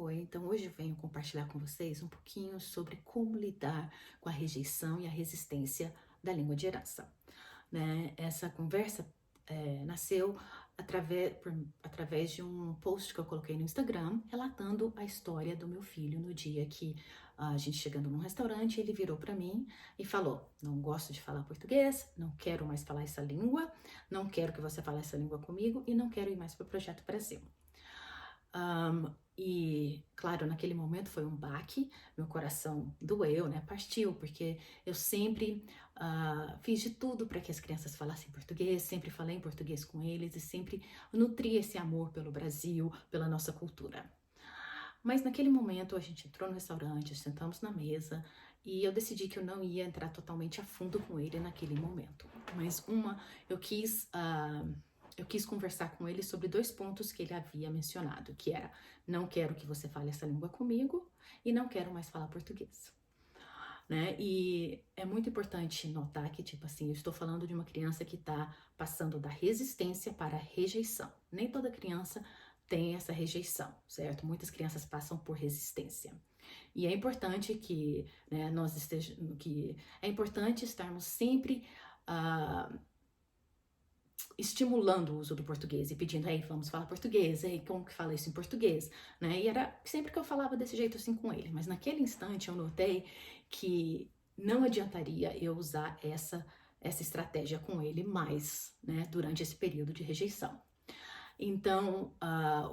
Oi, então hoje eu venho compartilhar com vocês um pouquinho sobre como lidar com a rejeição e a resistência da língua de herança, né? Essa conversa nasceu através de um post que eu coloquei no Instagram, relatando a história do meu filho no dia que a gente chegando num restaurante, ele virou para mim e falou: "Não gosto de falar português, não quero mais falar essa língua, não quero que você fale essa língua comigo e não quero ir mais para o Projeto Brasil." E, claro, naquele momento foi um baque, meu coração doeu, né? Partiu, porque eu sempre fiz de tudo para que as crianças falassem português, sempre falei em português com eles e sempre nutri esse amor pelo Brasil, pela nossa cultura. Mas naquele momento a gente entrou no restaurante, sentamos na mesa e eu decidi que eu não ia entrar totalmente a fundo com ele naquele momento. Mas eu quis conversar com ele sobre dois pontos que ele havia mencionado, que era: não quero que você fale essa língua comigo e não quero mais falar português. Né? E é muito importante notar que, tipo assim, eu estou falando de uma criança que está passando da resistência para a rejeição. Nem toda criança tem essa rejeição, certo? Muitas crianças passam por resistência. E é importante que, né, é importante estarmos sempre ah, estimulando o uso do português e pedindo: "Ei, vamos falar português, ei, como que fala isso em português?", né? E era sempre que eu falava desse jeito assim com ele, mas naquele instante eu notei que não adiantaria eu usar essa estratégia com ele mais, né, durante esse período de rejeição. Então,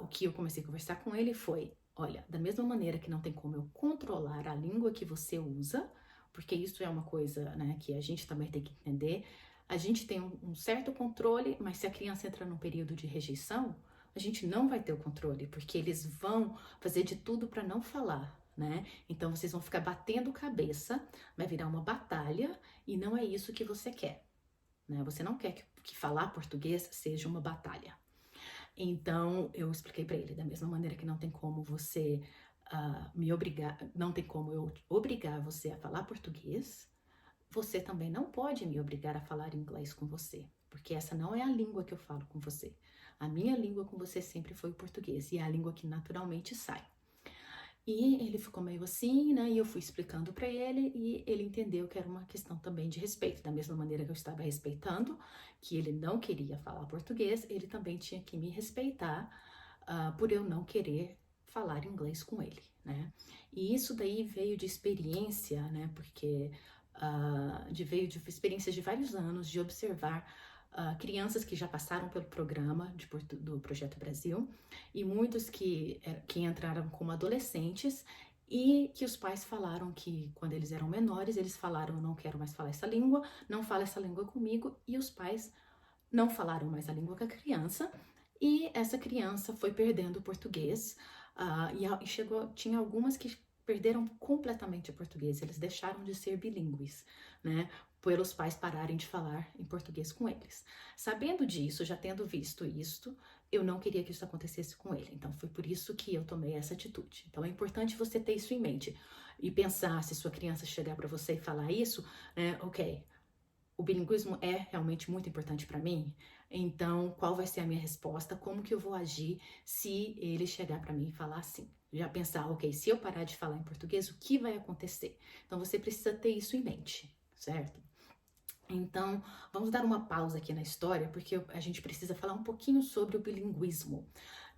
o que eu comecei a conversar com ele foi: olha, da mesma maneira que não tem como eu controlar a língua que você usa, porque isso é uma coisa, né, que a gente também tem que entender. A gente tem um certo controle, mas se a criança entra num período de rejeição, a gente não vai ter o controle, porque eles vão fazer de tudo para não falar, né? Então vocês vão ficar batendo cabeça, vai virar uma batalha e não é isso que você quer, né? Você não quer que falar português seja uma batalha. Então, eu expliquei para ele: da mesma maneira que não tem como você me obrigar, não tem como eu obrigar você a falar português, você também não pode me obrigar a falar inglês com você, porque essa não é a língua que eu falo com você. A minha língua com você sempre foi o português e é a língua que naturalmente sai. E ele ficou meio assim, né? E eu fui explicando para ele e ele entendeu que era uma questão também de respeito. Da mesma maneira que eu estava respeitando que ele não queria falar português, ele também tinha que me respeitar por eu não querer falar inglês com ele, né? E isso daí veio de experiência, né? Porque veio de experiências de vários anos de observar crianças que já passaram pelo programa do Projeto Brasil e muitos que entraram como adolescentes e que os pais falaram que quando eles eram menores, eles falaram: "Eu não quero mais falar essa língua, não fala essa língua comigo", e os pais não falaram mais a língua com a criança, e essa criança foi perdendo o português, tinha algumas que perderam completamente o português, eles deixaram de ser bilíngues, né, pelos pais pararem de falar em português com eles. Sabendo disso, já tendo visto isto, eu não queria que isso acontecesse com ele, então foi por isso que eu tomei essa atitude. Então é importante você ter isso em mente e pensar: se sua criança chegar para você e falar isso, né, ok, o bilinguismo é realmente muito importante para mim, então qual vai ser a minha resposta? Como que eu vou agir se ele chegar para mim e falar assim? Já pensar: ok, se eu parar de falar em português, o que vai acontecer? Então você precisa ter isso em mente, certo? Então, vamos dar uma pausa aqui na história, porque a gente precisa falar um pouquinho sobre o bilinguismo,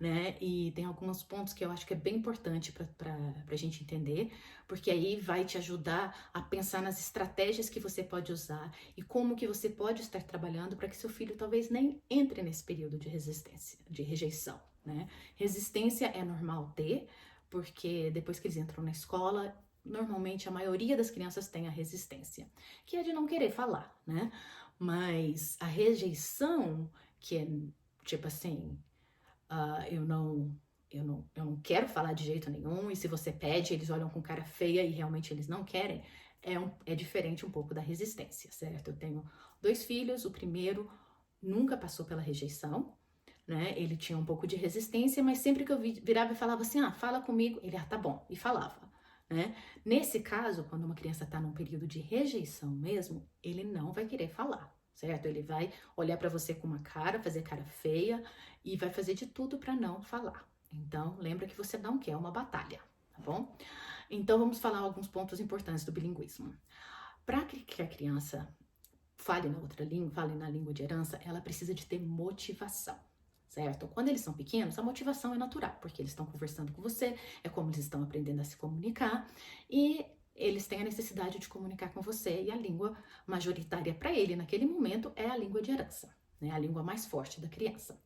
né? E tem alguns pontos que eu acho que é bem importante para a gente entender, porque aí vai te ajudar a pensar nas estratégias que você pode usar e como que você pode estar trabalhando para que seu filho talvez nem entre nesse período de resistência, de rejeição, né? Resistência é normal ter, porque depois que eles entram na escola, normalmente a maioria das crianças tem a resistência, que é de não querer falar, né? Mas a rejeição, que é tipo assim, eu não quero falar de jeito nenhum, e se você pede, eles olham com cara feia e realmente eles não querem, é diferente um pouco da resistência, certo? Eu tenho dois filhos, o primeiro nunca passou pela rejeição, né? Ele tinha um pouco de resistência, mas sempre que eu virava e falava assim: "Ah, fala comigo", ele: "Ah, tá bom", e falava, né? Nesse caso, quando uma criança está num período de rejeição mesmo, ele não vai querer falar, certo? Ele vai olhar para você com uma cara, fazer cara feia e vai fazer de tudo para não falar. Então, lembra que você não quer uma batalha, tá bom? Então, vamos falar alguns pontos importantes do bilinguismo. Para que a criança fale na outra língua, fale na língua de herança, ela precisa de ter motivação, certo? Quando eles são pequenos, a motivação é natural, porque eles estão conversando com você, é como eles estão aprendendo a se comunicar, e eles têm a necessidade de comunicar com você, e a língua majoritária para ele naquele momento é a língua de herança, né? A língua mais forte da criança.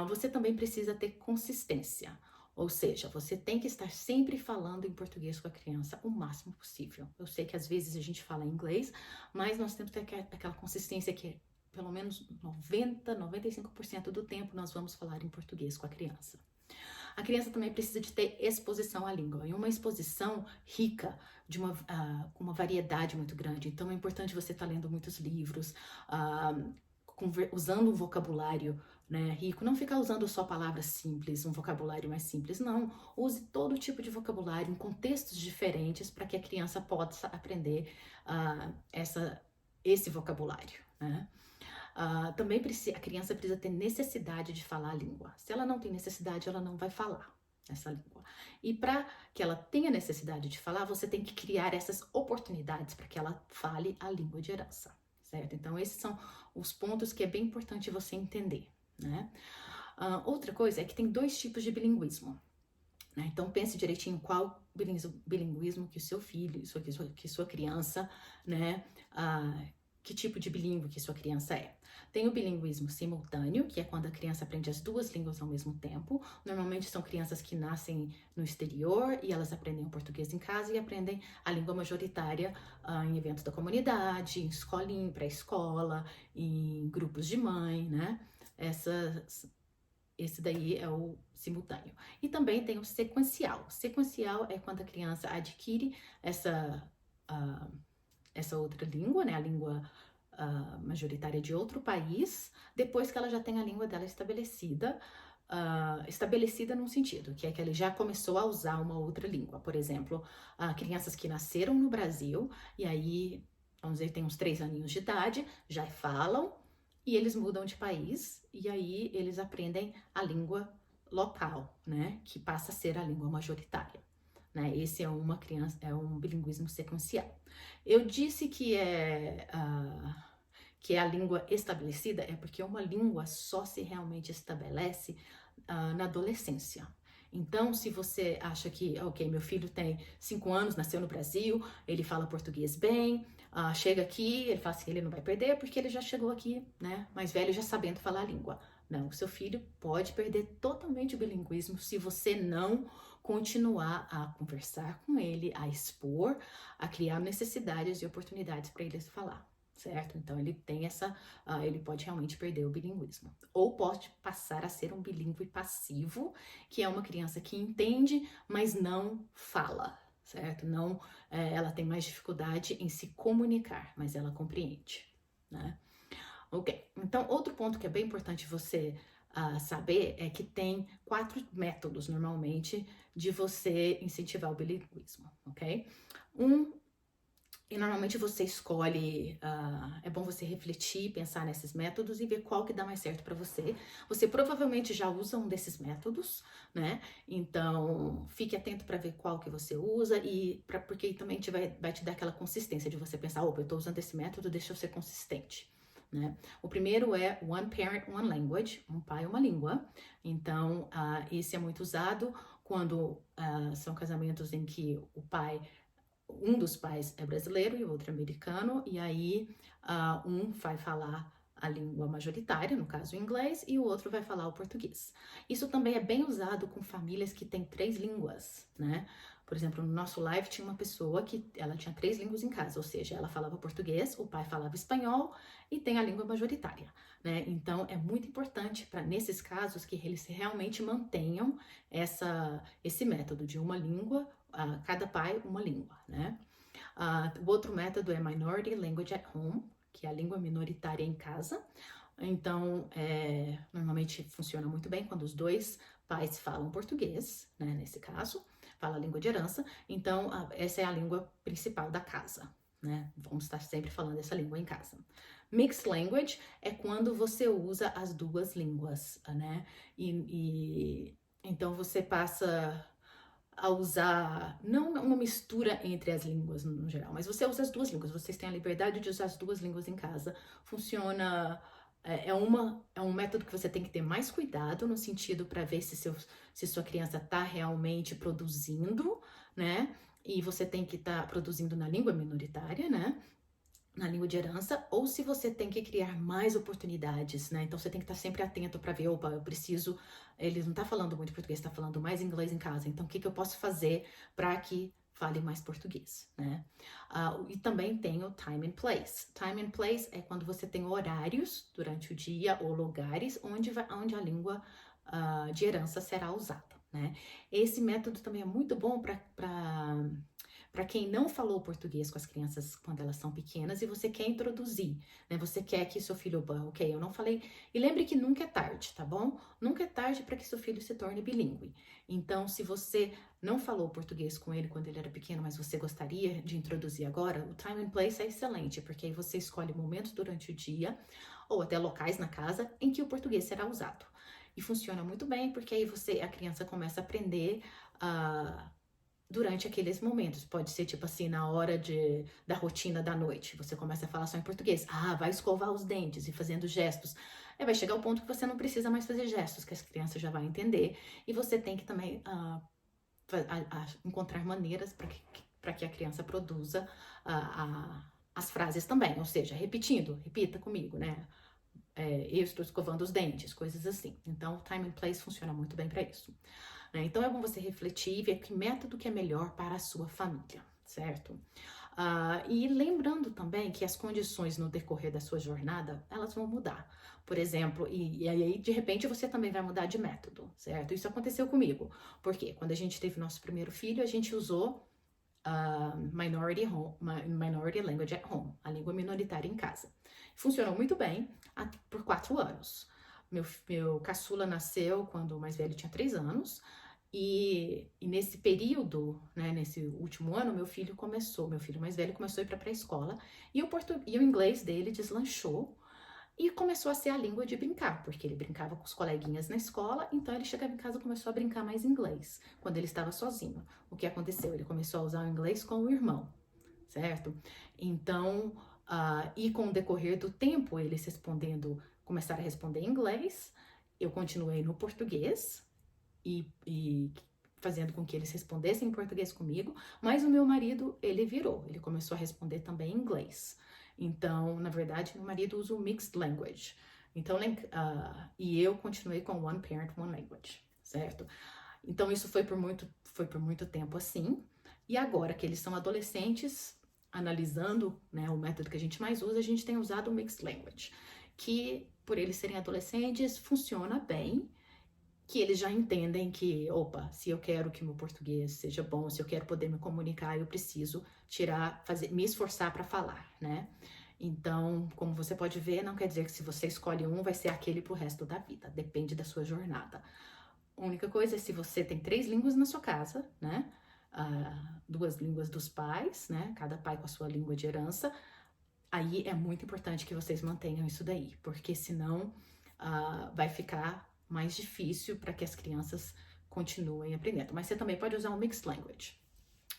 Você também precisa ter consistência. Ou seja, você tem que estar sempre falando em português com a criança o máximo possível. Eu sei que às vezes a gente fala inglês, mas nós temos que ter aquela consistência que é pelo menos 95% do tempo nós vamos falar em português com a criança. A criança também precisa de ter exposição à língua, e uma exposição rica, de uma variedade muito grande. Então é importante você estar lendo muitos livros, usando um vocabulário, né, rico, não ficar usando só palavras simples, um vocabulário mais simples, não. Use todo tipo de vocabulário em contextos diferentes para que a criança possa aprender esse vocabulário, né? Também a criança precisa ter necessidade de falar a língua. Se ela não tem necessidade, ela não vai falar essa língua. E para que ela tenha necessidade de falar, você tem que criar essas oportunidades para que ela fale a língua de herança, certo? Então, esses são os pontos que é bem importante você entender, né? Outra coisa é que tem dois tipos de bilinguismo, né? Então, pense direitinho qual bilinguismo que o seu filho, que sua criança, né? Que tipo de bilíngue que sua criança é. Tem o bilinguismo simultâneo, que é quando a criança aprende as duas línguas ao mesmo tempo. Normalmente são crianças que nascem no exterior e elas aprendem o português em casa e aprendem a língua majoritária em eventos da comunidade, em escolinha, pré-escola, em grupos de mãe, né? Esse daí é o simultâneo. E também tem o sequencial. Sequencial é quando a criança adquire essa outra língua, né? A língua majoritária de outro país, depois que ela já tem a língua dela estabelecida. Estabelecida num sentido, que é que ele já começou a usar uma outra língua. Por exemplo, crianças que nasceram no Brasil, e aí, vamos dizer, tem uns 3 aninhos de idade, já falam, e eles mudam de país, e aí eles aprendem a língua local, né? Que passa a ser a língua majoritária. Né? Esse é um bilinguismo sequencial. Eu disse que é a língua estabelecida, é porque uma língua só se realmente estabelece na adolescência. Então, se você acha que, ok, meu filho tem 5 anos, nasceu no Brasil, ele fala português bem, chega aqui, ele fala assim, ele não vai perder porque ele já chegou aqui, né, mais velho, já sabendo falar a língua. Não, o seu filho pode perder totalmente o bilinguismo se você não continuar a conversar com ele, a expor, a criar necessidades e oportunidades para ele falar, certo? Então ele tem ele pode realmente perder o bilinguismo. Ou pode passar a ser um bilíngue passivo, que é uma criança que entende, mas não fala, certo? Não, ela tem mais dificuldade em se comunicar, mas ela compreende, né? Ok, então outro ponto que é bem importante você saber é que tem 4 métodos, normalmente, de você incentivar o bilinguismo, ok? E normalmente você escolhe, é bom você refletir, pensar nesses métodos e ver qual que dá mais certo para você. Você provavelmente já usa um desses métodos, né? Então, fique atento para ver qual que você usa porque também vai te dar aquela consistência de você pensar, opa, eu estou usando esse método, deixa eu ser consistente. Né? O primeiro é One Parent, One Language, um pai, uma língua. Então, esse é muito usado quando são casamentos em que um dos pais é brasileiro e o outro é americano, e aí um vai falar a língua majoritária, no caso o inglês, e o outro vai falar o português. Isso também é bem usado com famílias que têm 3 línguas, né? Por exemplo, no nosso live tinha uma pessoa que ela tinha 3 línguas em casa, ou seja, ela falava português, o pai falava espanhol e tem a língua majoritária, né? Então é muito importante para nesses casos que eles realmente mantenham esse método de uma língua, cada pai uma língua, né? O outro método é Minority Language at Home, que é a língua minoritária em casa. Então, normalmente funciona muito bem quando os 2 pais falam português, né, nesse caso, fala a língua de herança. Então, essa é a língua principal da casa, né? Vamos estar sempre falando essa língua em casa. Mixed Language é quando você usa as 2 línguas, né? E Então você passa a usar, não uma mistura entre as línguas no geral, mas você usa as duas línguas, vocês têm a liberdade de usar as duas línguas em casa. Funciona, é um método que você tem que ter mais cuidado no sentido para ver se sua criança está realmente produzindo, né? E você tem que estar produzindo na língua minoritária, né? Na língua de herança, ou se você tem que criar mais oportunidades, né? Então você tem que estar sempre atento para ver, opa, eu preciso, ele não está falando muito português, está falando mais inglês em casa, então o que eu posso fazer para que fale mais português, né? E também tem o time and place. Time and place é quando você tem horários durante o dia ou lugares onde a língua de herança será usada, né? Esse método também é muito bom para quem não falou português com as crianças quando elas são pequenas e você quer introduzir, né? Você quer que seu filho, ok, eu não falei. E lembre que nunca é tarde, tá bom? Nunca é tarde para que seu filho se torne bilíngue. Então, se você não falou português com ele quando ele era pequeno, mas você gostaria de introduzir agora, o time and place é excelente, porque aí você escolhe momentos durante o dia ou até locais na casa em que o português será usado. E funciona muito bem, porque aí a criança começa a aprender durante aqueles momentos. Pode ser tipo assim, na hora da rotina da noite, você começa a falar só em português. Vai escovar os dentes e fazendo gestos. Aí vai chegar o ponto que você não precisa mais fazer gestos, que as crianças já vão entender. E você tem que também encontrar maneiras para que a criança produza as frases também. Ou seja, repita comigo, né? Eu estou escovando os dentes, coisas assim. Então, o time and place funciona muito bem para isso. Né? Então, é bom você refletir e ver que método que é melhor para a sua família, certo? E lembrando também que as condições no decorrer da sua jornada, elas vão mudar. Por exemplo, e aí, de repente, você também vai mudar de método, certo? Isso aconteceu comigo. Porque quando a gente teve nosso primeiro filho, a gente usou minority language at home, a língua minoritária em casa. Funcionou muito bem por 4 anos. Meu caçula nasceu quando o mais velho tinha 3 anos. E nesse período, né, nesse último ano, meu filho mais velho começou a ir para pré-escola e o inglês dele deslanchou e começou a ser a língua de brincar, porque ele brincava com os coleguinhas na escola, então ele chegava em casa e começou a brincar mais inglês, quando ele estava sozinho. O que aconteceu? Ele começou a usar o inglês com o irmão, certo? Então, e com o decorrer do tempo, eles começaram a responder em inglês, eu continuei no português, e fazendo com que eles respondessem em português comigo, mas o meu marido, ele começou a responder também em inglês. Então, na verdade, meu marido usa o mixed language. Então, e eu continuei com one parent, one language, certo? Então, isso foi por muito tempo assim. E agora que eles são adolescentes, analisando, né, o método que a gente mais usa, a gente tem usado o mixed language, que por eles serem adolescentes, funciona bem, que eles já entendem que, opa, se eu quero que meu português seja bom, se eu quero poder me comunicar, eu preciso me esforçar para falar, né? Então, como você pode ver, não quer dizer que se você escolhe um, vai ser aquele pro resto da vida. Depende da sua jornada. A única coisa é se você tem 3 línguas na sua casa, né? 2 línguas dos pais, né? Cada pai com a sua língua de herança. Aí é muito importante que vocês mantenham isso daí, porque senão vai ficar mais difícil para que as crianças continuem aprendendo. Mas você também pode usar um mixed language,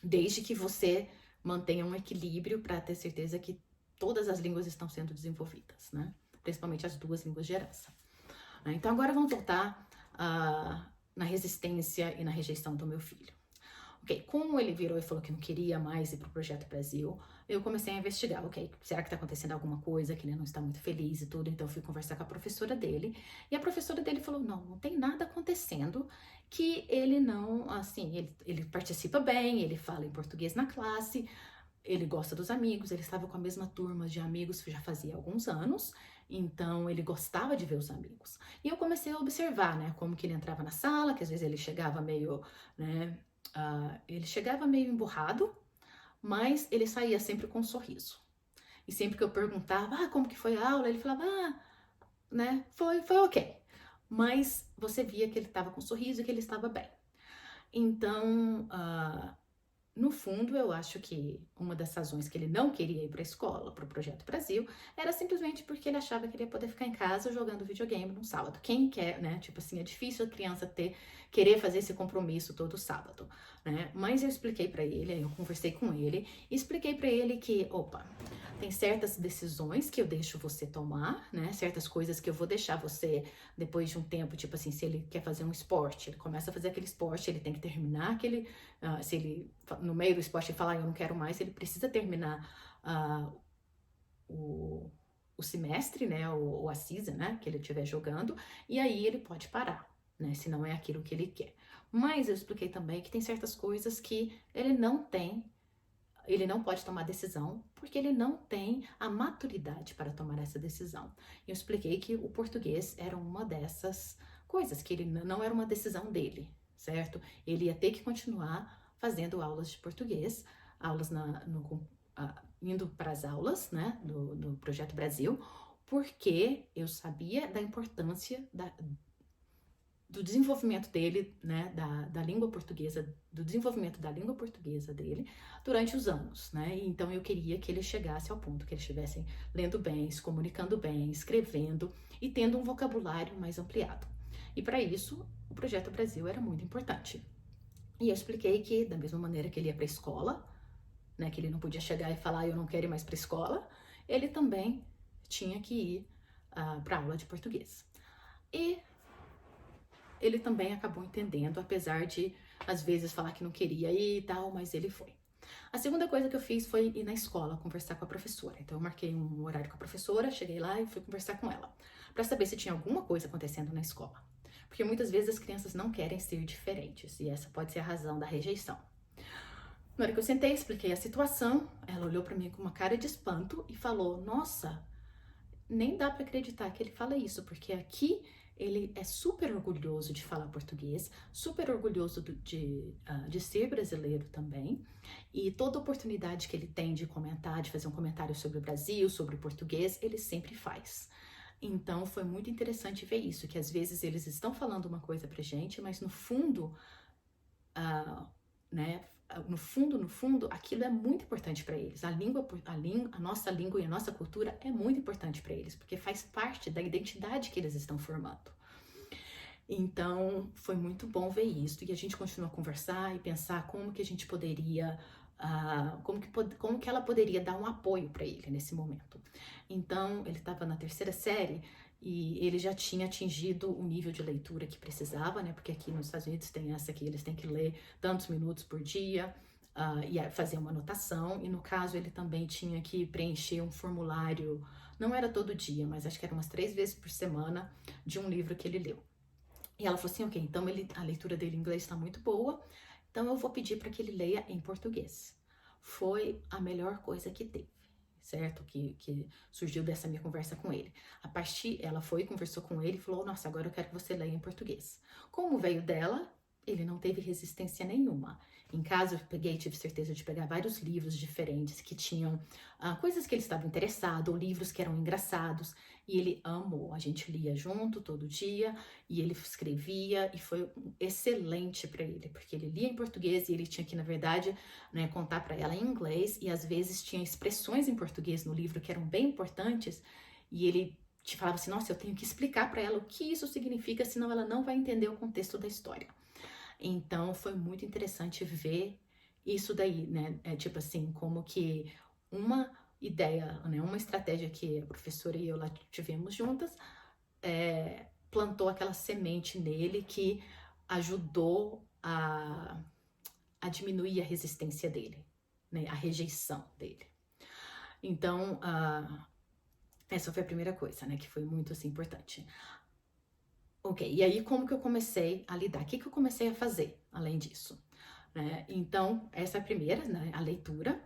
desde que você mantenha um equilíbrio para ter certeza que todas as línguas estão sendo desenvolvidas, né? Principalmente as 2 línguas de herança. Então agora vamos voltar na resistência e na rejeição do meu filho. Ok, como ele virou e falou que não queria mais ir para o Projeto Brasil, eu comecei a investigar, ok, será que está acontecendo alguma coisa, que ele não está muito feliz e tudo, então eu fui conversar com a professora dele, e a professora dele falou, não tem nada acontecendo, que ele não, assim, ele participa bem, ele fala em português na classe, ele gosta dos amigos, ele estava com a mesma turma de amigos já fazia alguns anos, então ele gostava de ver os amigos. E eu comecei a observar, né, como que ele entrava na sala, que às vezes ele chegava meio, né, emburrado, mas ele saía sempre com um sorriso. E sempre que eu perguntava, como que foi a aula, ele falava, né, foi ok. Mas você via que ele estava com um sorriso e que ele estava bem. Então, no fundo, eu acho que uma das razões que ele não queria ir para a escola, para o Projeto Brasil, era simplesmente porque ele achava que ele ia poder ficar em casa jogando videogame no sábado. Quem quer, né? Tipo assim, é difícil a criança ter querer fazer esse compromisso todo sábado, né? Mas eu expliquei para ele, aí eu conversei com ele e expliquei para ele que, opa, tem certas decisões que eu deixo você tomar, né? Certas coisas que eu vou deixar você depois de um tempo, tipo assim, se ele quer fazer um esporte, ele começa a fazer aquele esporte, ele tem que terminar aquele, se ele no meio do esporte ele falar, eu não quero mais, ele precisa terminar o, o semestre, né, ou a season, né, que ele estiver jogando, e aí ele pode parar, né, se não é aquilo que ele quer. Mas eu expliquei também que tem certas coisas que ele não pode tomar decisão, porque ele não tem a maturidade para tomar essa decisão. Eu expliquei que o português era uma dessas coisas, que ele não era uma decisão dele, certo? Ele ia ter que continuar fazendo aulas de português, aulas indo para as aulas, né, do Projeto Brasil, porque eu sabia da importância do desenvolvimento dele, né, da língua portuguesa, do desenvolvimento da língua portuguesa dele durante os anos, né? Então eu queria que ele chegasse ao ponto que ele estivesse lendo bem, se comunicando bem, escrevendo e tendo um vocabulário mais ampliado. E para isso, o Projeto Brasil era muito importante. E eu expliquei que, da mesma maneira que ele ia para a escola, né, que ele não podia chegar e falar eu não quero ir mais para a escola, ele também tinha que ir para aula de português. E ele também acabou entendendo, apesar de às vezes falar que não queria ir e tal, mas ele foi. A segunda coisa que eu fiz foi ir na escola conversar com a professora. Então eu marquei um horário com a professora, cheguei lá e fui conversar com ela, para saber se tinha alguma coisa acontecendo na escola. Porque muitas vezes as crianças não querem ser diferentes, e essa pode ser a razão da rejeição. Na hora que eu sentei, expliquei a situação, ela olhou para mim com uma cara de espanto e falou: "Nossa, nem dá para acreditar que ele fala isso, porque aqui ele é super orgulhoso de falar português, super orgulhoso de ser brasileiro também, e toda oportunidade que ele tem de comentar, de fazer um comentário sobre o Brasil, sobre o português, ele sempre faz." Então foi muito interessante ver isso, que às vezes eles estão falando uma coisa pra gente, mas no fundo, né? No fundo, aquilo é muito importante para eles. A nossa língua e a nossa cultura é muito importante para eles, porque faz parte da identidade que eles estão formando. Então, foi muito bom ver isso. E a gente continuou a conversar e pensar como que a gente poderia, como que ela poderia dar um apoio para ele nesse momento. Então, ele estava na 3ª série e ele já tinha atingido o nível de leitura que precisava, né? Porque aqui nos Estados Unidos tem essa que eles têm que ler tantos minutos por dia e fazer uma anotação. E no caso, ele também tinha que preencher um formulário, não era todo dia, mas acho que era umas 3 vezes por semana, de um livro que ele leu. E ela falou assim, ok, então a leitura dele em inglês está muito boa, então eu vou pedir para que ele leia em português. Foi a melhor coisa que teve, certo? Que surgiu dessa minha conversa com ele. Ela foi, conversou com ele e falou, nossa, agora eu quero que você leia em português. Como veio dela, ele não teve resistência nenhuma. Em casa eu tive certeza de pegar vários livros diferentes que tinham coisas que ele estava interessado, ou livros que eram engraçados, e ele amou. A gente lia junto todo dia, e ele escrevia, e foi excelente para ele, porque ele lia em português e ele tinha que, na verdade, né, contar para ela em inglês, e às vezes tinha expressões em português no livro que eram bem importantes, e ele te falava assim, nossa, eu tenho que explicar para ela o que isso significa, senão ela não vai entender o contexto da história. Então, foi muito interessante ver isso daí, né? Tipo assim, como que uma ideia, né, uma estratégia que a professora e eu lá tivemos juntas, plantou aquela semente nele que ajudou a diminuir a resistência dele, né, a rejeição dele. Então, essa foi a primeira coisa, né, que foi muito assim, importante. Ok, e aí como que eu comecei a lidar? O que eu comecei a fazer além disso? Né? Então, essa é a primeira, né? A leitura.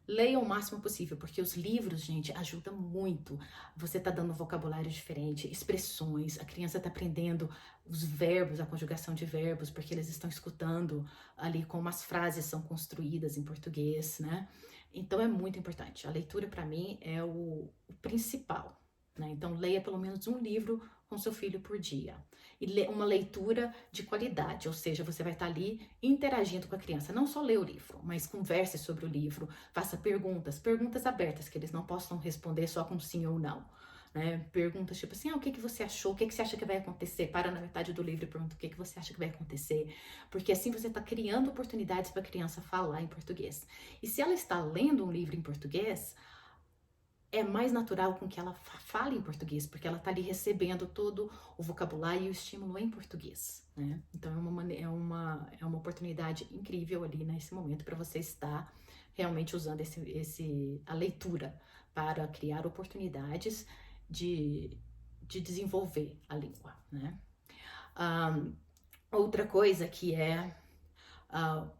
Leia o máximo possível, porque os livros, gente, ajudam muito. Você tá dando vocabulário diferente, expressões, a criança tá aprendendo os verbos, a conjugação de verbos, porque eles estão escutando ali como as frases são construídas em português, né? Então é muito importante. A leitura, para mim, é o principal, né? Então, leia pelo menos um livro com seu filho por dia. E uma leitura de qualidade, ou seja, você vai estar ali interagindo com a criança. Não só lê o livro, mas converse sobre o livro, faça perguntas abertas que eles não possam responder só com sim ou não. né? Perguntas tipo assim, o que que você achou? O que que você acha que vai acontecer? Para na metade do livro e pergunta o que que você acha que vai acontecer. Porque assim você está criando oportunidades para a criança falar em português. E se ela está lendo um livro em português, é mais natural com que ela fale em português, porque ela está ali recebendo todo o vocabulário e o estímulo em português, né? Então é uma oportunidade incrível ali nesse momento para você estar realmente usando a leitura para criar oportunidades de desenvolver a língua, né? Outra coisa que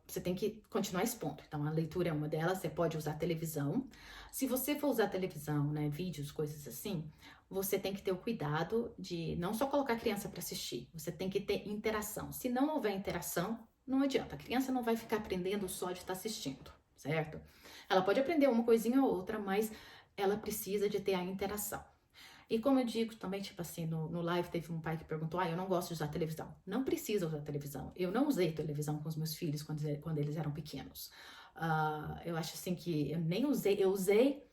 você tem que continuar expondo. Então, a leitura é uma delas. Você pode usar televisão. Se você for usar televisão, né, vídeos, coisas assim, você tem que ter o cuidado de não só colocar a criança para assistir. Você tem que ter interação. Se não houver interação, não adianta. A criança não vai ficar aprendendo só de estar assistindo, certo? Ela pode aprender uma coisinha ou outra, mas ela precisa de ter a interação. E como eu digo também, tipo assim, no live teve um pai que perguntou, eu não gosto de usar televisão. Não precisa usar televisão. Eu não usei televisão com os meus filhos quando eles eram pequenos. Eu acho assim que eu nem usei, eu usei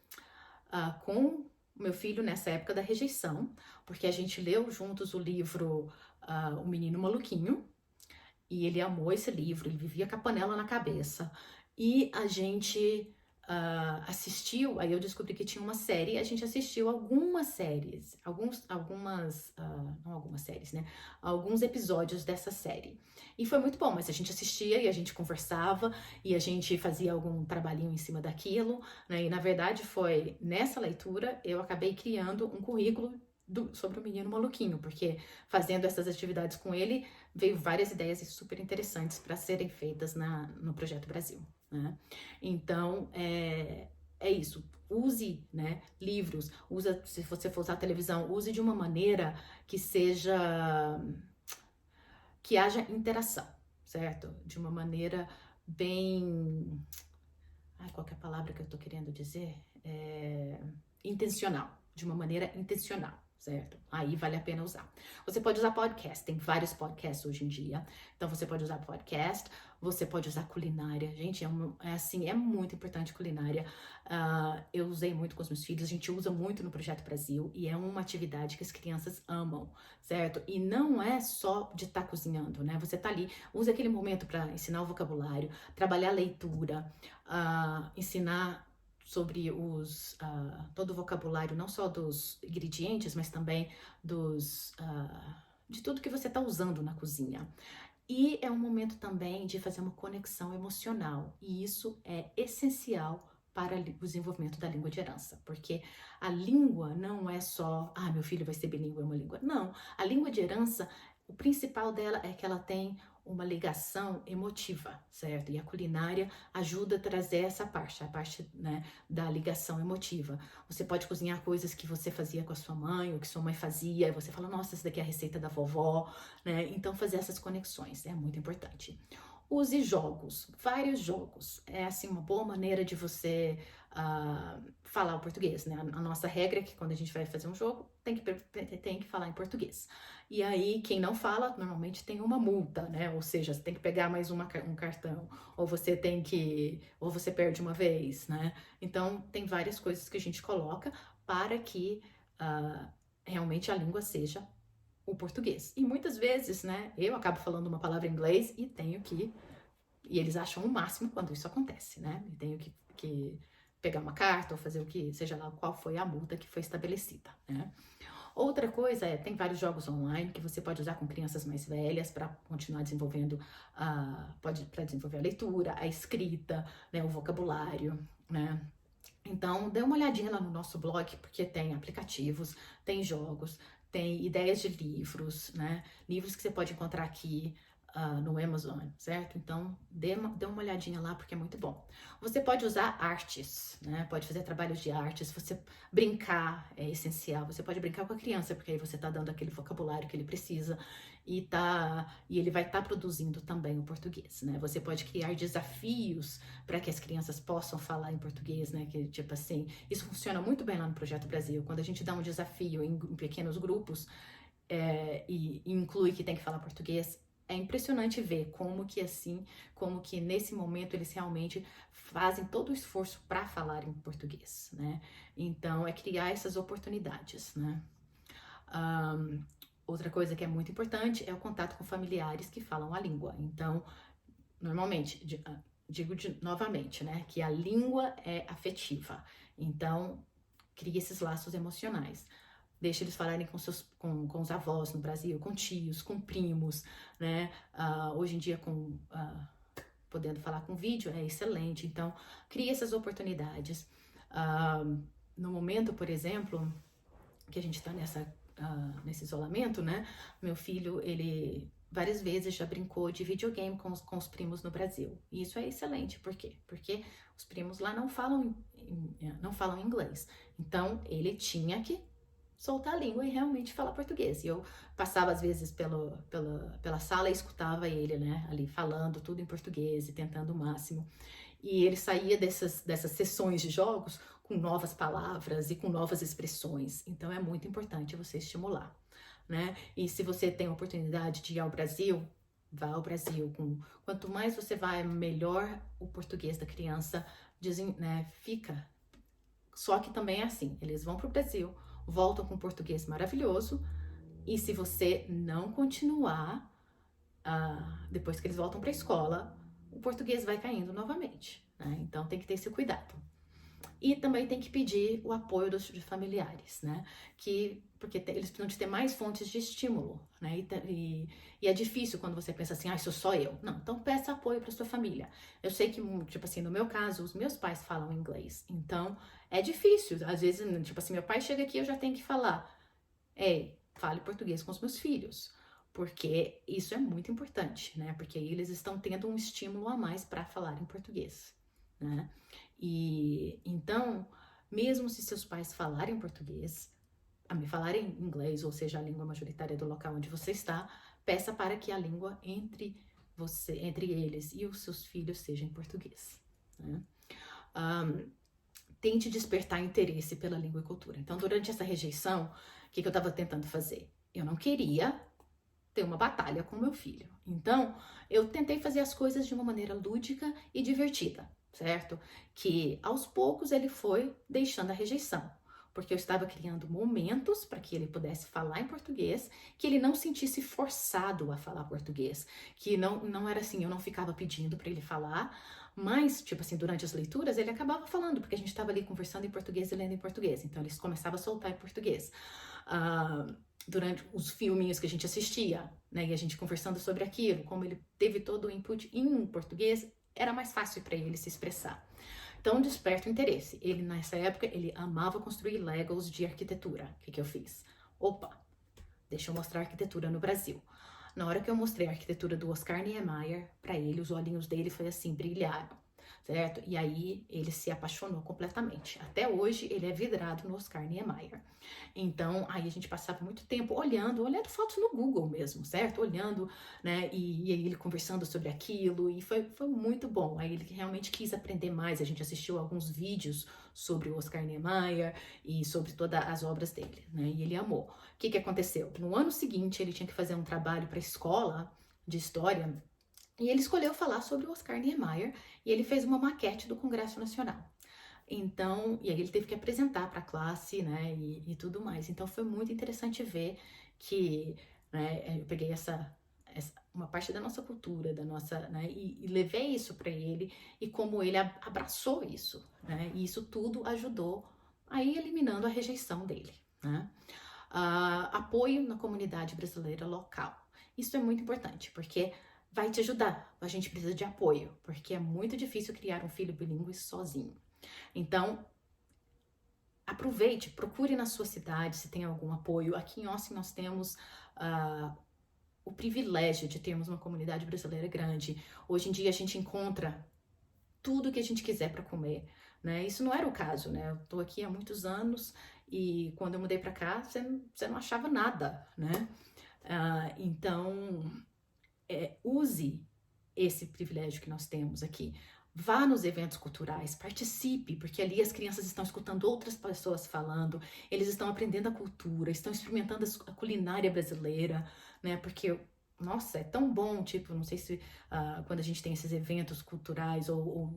com o meu filho nessa época da rejeição, porque a gente leu juntos o livro O Menino Maluquinho, e ele amou esse livro, ele vivia com a panela na cabeça. E a gente assistiu, aí eu descobri que tinha uma série, a gente assistiu algumas séries, não algumas séries, né? Alguns episódios dessa série. E foi muito bom, mas a gente assistia e a gente conversava e a gente fazia algum trabalhinho em cima daquilo, né? E na verdade foi nessa leitura eu acabei criando um currículo sobre o Menino Maluquinho, porque fazendo essas atividades com ele, veio várias ideias super interessantes para serem feitas no Projeto Brasil, né? Então, é isso. Use, né, livros, se você for usar televisão, use de uma maneira que haja interação, certo? De uma maneira bem... qual que é a palavra que eu tô querendo dizer? Intencional, de uma maneira intencional, certo? Aí vale a pena usar. Você pode usar podcast, tem vários podcasts hoje em dia. Então você pode usar podcast, você pode usar culinária. Gente, é muito importante culinária. Eu usei muito com os meus filhos, a gente usa muito no Projeto Brasil e é uma atividade que as crianças amam, certo? E não é só de estar cozinhando, né? Você tá ali, usa aquele momento para ensinar o vocabulário, trabalhar a leitura, ensinar sobre todo o vocabulário, não só dos ingredientes, mas também de tudo que você está usando na cozinha. E é um momento também de fazer uma conexão emocional, e isso é essencial para o desenvolvimento da língua de herança, porque a língua não é só, meu filho vai ser bilíngue, é uma língua. Não, a língua de herança, o principal dela é que ela tem uma ligação emotiva, certo? E a culinária ajuda a trazer essa parte, a parte, né, da ligação emotiva. Você pode cozinhar coisas que você fazia com a sua mãe, ou que sua mãe fazia, e você fala, nossa, essa daqui é a receita da vovó, né? Então fazer essas conexões é muito importante. Use jogos, vários jogos. É assim uma boa maneira de você falar o português, né? A nossa regra é que quando a gente vai fazer um jogo, tem que falar em português. E aí, quem não fala, normalmente tem uma multa, né? Ou seja, você tem que pegar mais um cartão, ou você perde uma vez, né? Então, tem várias coisas que a gente coloca para que realmente a língua seja o português. E muitas vezes, né, eu acabo falando uma palavra em inglês e e eles acham o máximo quando isso acontece, né? E tenho que pegar uma carta ou fazer o que, seja lá qual foi a multa que foi estabelecida, né? Outra coisa tem vários jogos online que você pode usar com crianças mais velhas para continuar desenvolvendo, para desenvolver a leitura, a escrita, né, o vocabulário, né? Então, dê uma olhadinha lá no nosso blog, porque tem aplicativos, tem jogos, tem ideias de livros, né? Livros que você pode encontrar aqui no Amazon, certo? Então, dê uma olhadinha lá, porque é muito bom. Você pode usar artes, né? Pode fazer trabalhos de artes, você brincar é essencial. Você pode brincar com a criança, porque aí você tá dando aquele vocabulário que ele precisa e ele vai estar produzindo também o português, né? Você pode criar desafios para que as crianças possam falar em português, né? Que tipo assim, isso funciona muito bem lá no Projeto Brasil. Quando a gente dá um desafio em pequenos grupos e inclui que tem que falar português, é impressionante ver como que nesse momento eles realmente fazem todo o esforço para falar em português, né? Então, é criar essas oportunidades, né? Outra coisa que é muito importante é o contato com familiares que falam a língua. Então, normalmente, novamente, né, que a língua é afetiva. Então, cria esses laços emocionais. Deixa eles falarem com os avós no Brasil, com tios, com primos, né? Hoje em dia, podendo falar com vídeo, é excelente. Então, cria essas oportunidades. No momento, por exemplo, que a gente está nesse isolamento, né? Meu filho, ele várias vezes já brincou de videogame com os primos no Brasil. E isso é excelente. Por quê? Porque os primos lá não falam inglês. Então, ele tinha que soltar a língua e realmente falar português. E eu passava, às vezes, pela sala e escutava ele, né? Ali falando tudo em português e tentando o máximo. E ele saía dessas sessões de jogos com novas palavras e com novas expressões. Então é muito importante você estimular, né? E se você tem a oportunidade de ir ao Brasil, vá ao Brasil. Quanto mais você vai, melhor o português da criança né, fica. Só que também é assim, eles vão para o Brasil, voltam com português maravilhoso, e se você não continuar, depois que eles voltam para a escola, o português vai caindo novamente, né? Então tem que ter esse cuidado. E também tem que pedir o apoio de familiares, né? Porque eles precisam de ter mais fontes de estímulo, né? E é difícil quando você pensa assim, sou só eu. Não, então peça apoio para sua família. Eu sei que, tipo assim, no meu caso, os meus pais falam inglês, então é difícil. Às vezes, tipo assim, meu pai chega aqui, eu já tenho que falar, ei, fale português com os meus filhos. Porque isso é muito importante, né? Porque aí eles estão tendo um estímulo a mais para falar em português, né? E então, mesmo se seus pais falarem português, falarem inglês, ou seja, a língua majoritária do local onde você está, peça para que a língua entre eles e os seus filhos seja em português, né? Tente despertar interesse pela língua e cultura. Então, durante essa rejeição, o que eu estava tentando fazer? Eu não queria ter uma batalha com meu filho. Então, eu tentei fazer as coisas de uma maneira lúdica e divertida, certo? Que aos poucos ele foi deixando a rejeição, porque eu estava criando momentos para que ele pudesse falar em português, que ele não sentisse forçado a falar português, que não era assim, eu não ficava pedindo para ele falar, mas, tipo assim, durante as leituras ele acabava falando, porque a gente estava ali conversando em português e lendo em português, então eles começavam a soltar em português. Durante os filminhos que a gente assistia, né, e a gente conversando sobre aquilo, como ele teve todo o input em português, era mais fácil para ele se expressar. Então, desperta o interesse. Ele, nessa época, ele amava construir Legos de arquitetura. O que eu fiz? Opa, deixa eu mostrar a arquitetura no Brasil. Na hora que eu mostrei a arquitetura do Oscar Niemeyer para ele, os olhinhos dele foi assim, brilharam, certo? E aí ele se apaixonou completamente. Até hoje ele é vidrado no Oscar Niemeyer. Então aí a gente passava muito tempo olhando fotos no Google mesmo, certo? Olhando, né? E aí ele conversando sobre aquilo e foi muito bom. Aí ele realmente quis aprender mais. A gente assistiu alguns vídeos sobre o Oscar Niemeyer e sobre todas as obras dele, né? E ele amou. O que aconteceu? No ano seguinte ele tinha que fazer um trabalho para a escola de história. E ele escolheu falar sobre o Oscar Niemeyer e ele fez uma maquete do Congresso Nacional. Então, e aí ele teve que apresentar para a classe, né, e tudo mais. Então foi muito interessante ver que, né, eu peguei uma parte da nossa cultura, né, e levei isso para ele e como ele abraçou isso, né, e isso tudo ajudou a ir eliminando a rejeição dele, né. Apoio na comunidade brasileira local. Isso é muito importante, porque vai te ajudar. A gente precisa de apoio, porque é muito difícil criar um filho bilíngue sozinho. Então, aproveite, procure na sua cidade se tem algum apoio. Aqui em Austin nós temos o privilégio de termos uma comunidade brasileira grande. Hoje em dia a gente encontra tudo que a gente quiser para comer, né? Isso não era o caso, né? Eu tô aqui há muitos anos e quando eu mudei para cá, você não achava nada, né? Então, use esse privilégio que nós temos aqui. Vá nos eventos culturais, participe, porque ali as crianças estão escutando outras pessoas falando, eles estão aprendendo a cultura, estão experimentando a culinária brasileira, né? Porque nossa, é tão bom, tipo, não sei se quando a gente tem esses eventos culturais ou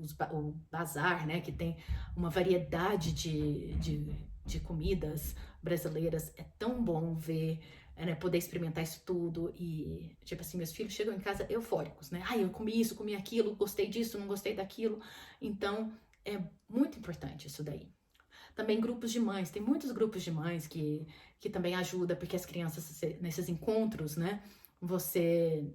bazar, né, que tem uma variedade de comidas brasileiras, é tão bom ver, né, poder experimentar isso tudo e, tipo assim, meus filhos chegam em casa eufóricos, né, ai, eu comi isso, comi aquilo, gostei disso, não gostei daquilo, então é muito importante isso daí. Também grupos de mães, tem muitos grupos de mães que também ajudam, porque as crianças, nesses encontros, né, você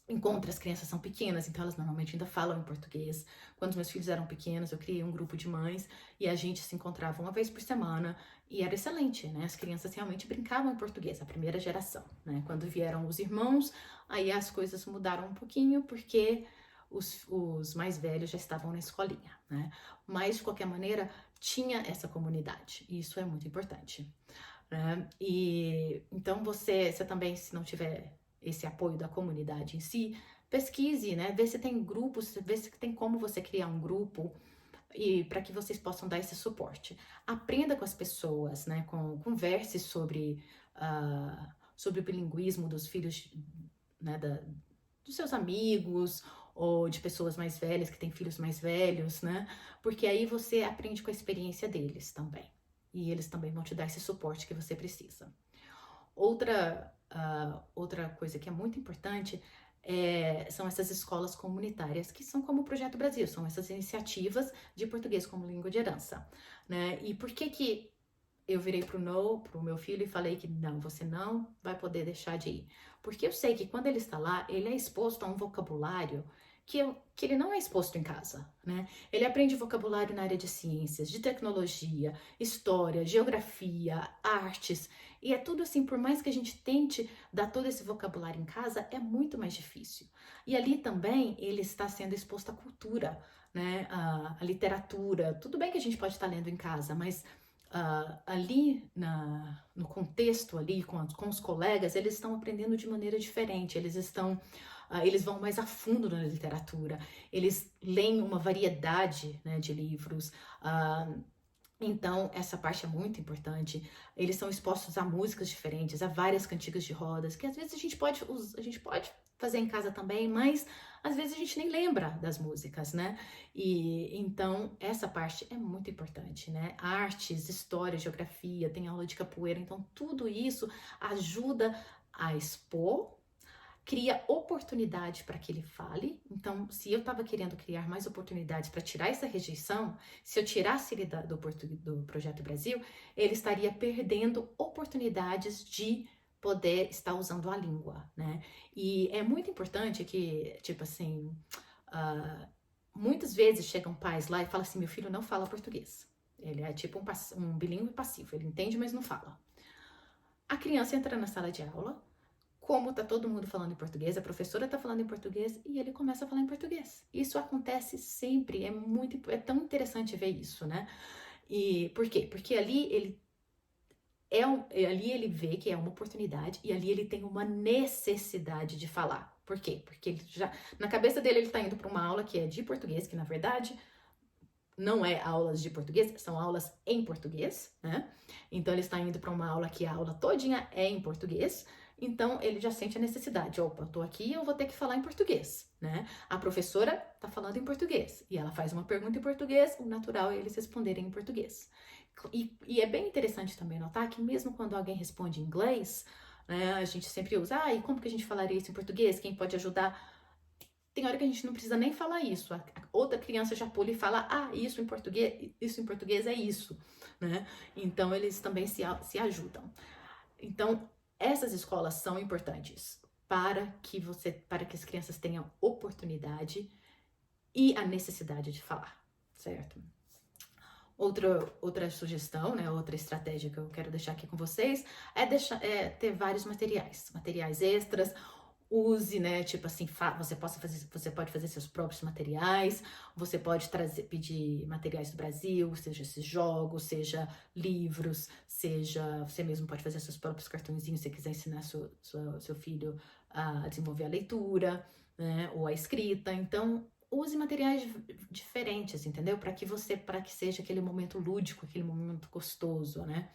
encontra, as crianças são pequenas, então elas normalmente ainda falam em português. Quando meus filhos eram pequenos, eu criei um grupo de mães e a gente se encontrava uma vez por semana e era excelente, né? As crianças realmente brincavam em português, a primeira geração, né? Quando vieram os irmãos, aí as coisas mudaram um pouquinho porque os mais velhos já estavam na escolinha, né? Mas, de qualquer maneira, tinha essa comunidade e isso é muito importante, né? E então você também, se não tiver esse apoio da comunidade em si, pesquise, né? Vê se tem grupos, vê se tem como você criar um grupo e para que vocês possam dar esse suporte. Aprenda com as pessoas, né? Converse sobre o bilinguismo dos filhos, né? Dos seus amigos ou de pessoas mais velhas que têm filhos mais velhos, né? Porque aí você aprende com a experiência deles também. E eles também vão te dar esse suporte que você precisa. Outra coisa que é muito importante são essas escolas comunitárias, que são como o Projeto Brasil, são essas iniciativas de português como língua de herança, né? E por que eu virei pro meu filho e falei que não, você não vai poder deixar de ir? Porque eu sei que quando ele está lá, ele é exposto a um vocabulário que ele não é exposto em casa, né? Ele aprende vocabulário na área de ciências, de tecnologia, história, geografia, artes, e é tudo assim, por mais que a gente tente dar todo esse vocabulário em casa, é muito mais difícil. E ali também ele está sendo exposto à cultura, né? A literatura. Tudo bem que a gente pode estar lendo em casa, mas ali no contexto ali com os colegas, eles estão aprendendo de maneira diferente, eles vão mais a fundo na literatura, eles leem uma variedade, né, de livros, então essa parte é muito importante. Eles são expostos a músicas diferentes, a várias cantigas de rodas, que às vezes a gente pode fazer em casa também, mas às vezes a gente nem lembra das músicas, né? E então essa parte é muito importante, né? Artes, história, geografia, tem aula de capoeira, então tudo isso ajuda a expor, cria oportunidade para que ele fale. Então, se eu estava querendo criar mais oportunidades para tirar essa rejeição, se eu tirasse ele do Projeto Brasil, ele estaria perdendo oportunidades de poder estar usando a língua, né? E é muito importante que, tipo assim, muitas vezes chegam pais lá e falam assim: meu filho não fala português. Ele é tipo um bilíngue passivo, ele entende, mas não fala. A criança entra na sala de aula, como tá todo mundo falando em português, a professora tá falando em português e ele começa a falar em português. Isso acontece sempre, é tão interessante ver isso, né? E por quê? Porque ali ele vê que é uma oportunidade e ali ele tem uma necessidade de falar. Por quê? Porque ele já na cabeça dele ele tá indo para uma aula que é de português, que na verdade não é aulas de português, são aulas em português, né? Então ele está indo para uma aula que a aula todinha é em português, então ele já sente a necessidade, opa, eu tô aqui, eu vou ter que falar em português, né? A professora tá falando em português e ela faz uma pergunta em português, o natural é eles responderem em português. E é bem interessante também notar que mesmo quando alguém responde em inglês, né, a gente sempre usa, e como que a gente falaria isso em português? Quem pode ajudar? Tem hora que a gente não precisa nem falar isso. A outra criança já pula e fala, isso em português é isso, né? Então eles também se ajudam. Então, essas escolas são importantes para que as crianças tenham oportunidade e a necessidade de falar, certo? Outra sugestão, né, outra estratégia que eu quero deixar aqui com vocês é ter vários materiais extras. Use, né, tipo assim, você pode fazer seus próprios materiais, você pode pedir materiais do Brasil, seja esses jogos, seja livros, seja, você mesmo pode fazer seus próprios cartõezinhos se você quiser ensinar seu filho a desenvolver a leitura, né, ou a escrita. Então, use materiais diferentes, entendeu? Para que seja aquele momento lúdico, aquele momento gostoso, né?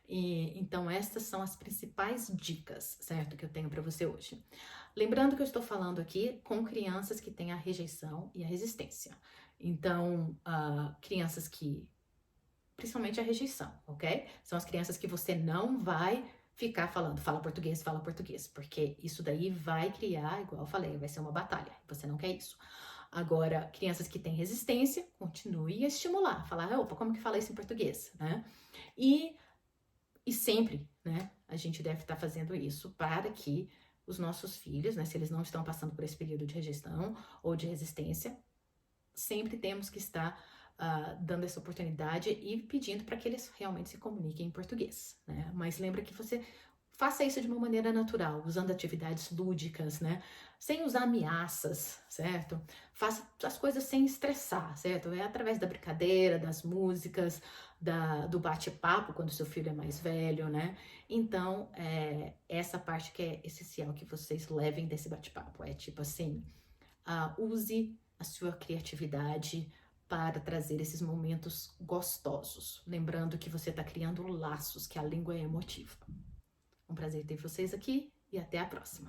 Então, estas são as principais dicas, certo, que eu tenho para você hoje. Lembrando que eu estou falando aqui com crianças que têm a rejeição e a resistência. Então, crianças que, principalmente a rejeição, ok? São as crianças que você não vai ficar falando, fala português, porque isso daí vai criar, igual eu falei, vai ser uma batalha. Você não quer isso. Agora, crianças que têm resistência, continue a estimular, falar, opa, como que fala isso em português, né? E sempre, né, a gente deve estar fazendo isso para que os nossos filhos, né, se eles não estão passando por esse período de rejeição ou de resistência, sempre temos que estar dando essa oportunidade e pedindo para que eles realmente se comuniquem em português, né? Mas lembra que você faça isso de uma maneira natural, usando atividades lúdicas, né? Sem usar ameaças, certo? Faça as coisas sem estressar, certo? É através da brincadeira, das músicas, do bate-papo, quando seu filho é mais velho, né? Então, essa parte que é essencial que vocês levem desse bate-papo. É tipo assim, use a sua criatividade para trazer esses momentos gostosos. Lembrando que você está criando laços, que a língua é emotiva. Um prazer ter vocês aqui e até a próxima.